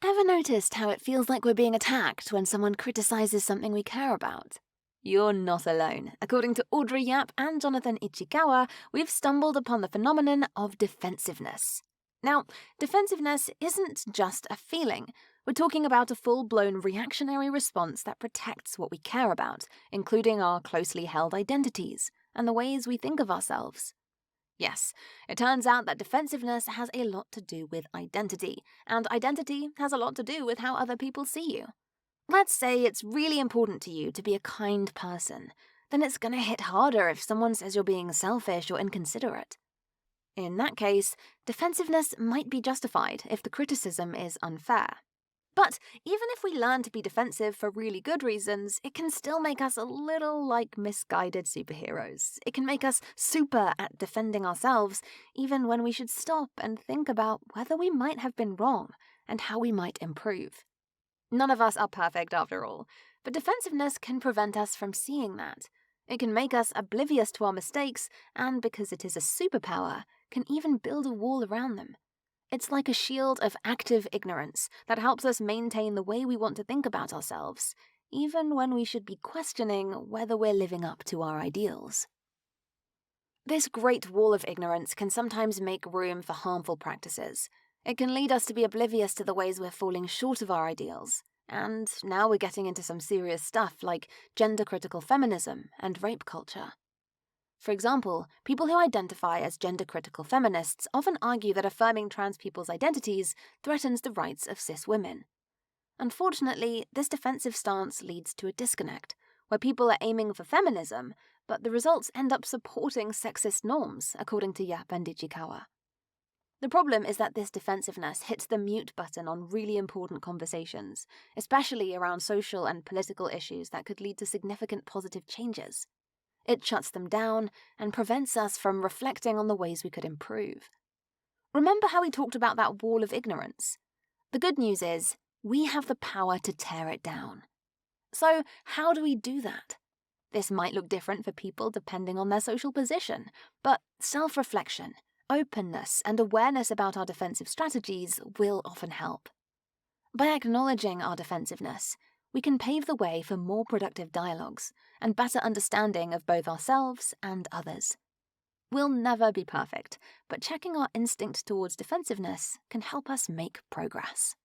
Ever noticed how it feels like we're being attacked when someone criticizes something we care about? You're not alone. According to Audrey and Jonathan Ichikawa, we've stumbled upon the phenomenon of defensiveness. Now, defensiveness isn't just a feeling. We're talking about a full-blown reactionary response that protects what we care about, including our closely held identities and the ways we think of ourselves. Yes, it turns out that defensiveness has a lot to do with identity, and identity has a lot to do with how other people see you. Let's say it's really important to you to be a kind person, then it's going to hit harder if someone says you're being selfish or inconsiderate. In that case, defensiveness might be justified if the criticism is unfair. But even if we learn to be defensive for really good reasons, it can still make us a little like misguided superheroes. It can make us super at defending ourselves, even when we should stop and think about whether we might have been wrong and how we might improve. None of us are perfect after all, but defensiveness can prevent us from seeing that. It can make us oblivious to our mistakes, and because it is a superpower, can even build a wall around them. It's like a shield of active ignorance that helps us maintain the way we want to think about ourselves, even when we should be questioning whether we're living up to our ideals. This great wall of ignorance can sometimes make room for harmful practices. It can lead us to be oblivious to the ways we're falling short of our ideals. And now we're getting into some serious stuff like gender-critical feminism and rape culture. For example, people who identify as gender-critical feminists often argue that affirming trans people's identities threatens the rights of cis women. Unfortunately, this defensive stance leads to a disconnect, where people are aiming for feminism, but the results end up supporting sexist norms, according to Yap and Ichikawa. The problem is that this defensiveness hits the mute button on really important conversations, especially around social and political issues that could lead to significant positive changes. It shuts them down and prevents us from reflecting on the ways we could improve. Remember how we talked about that wall of ignorance? The good news is, we have the power to tear it down. So, how do we do that? This might look different for people depending on their social position, but self-reflection, openness, and awareness about our defensive strategies will often help. By acknowledging our defensiveness, we can pave the way for more productive dialogues and better understanding of both ourselves and others. We'll never be perfect, but checking our instinct towards defensiveness can help us make progress.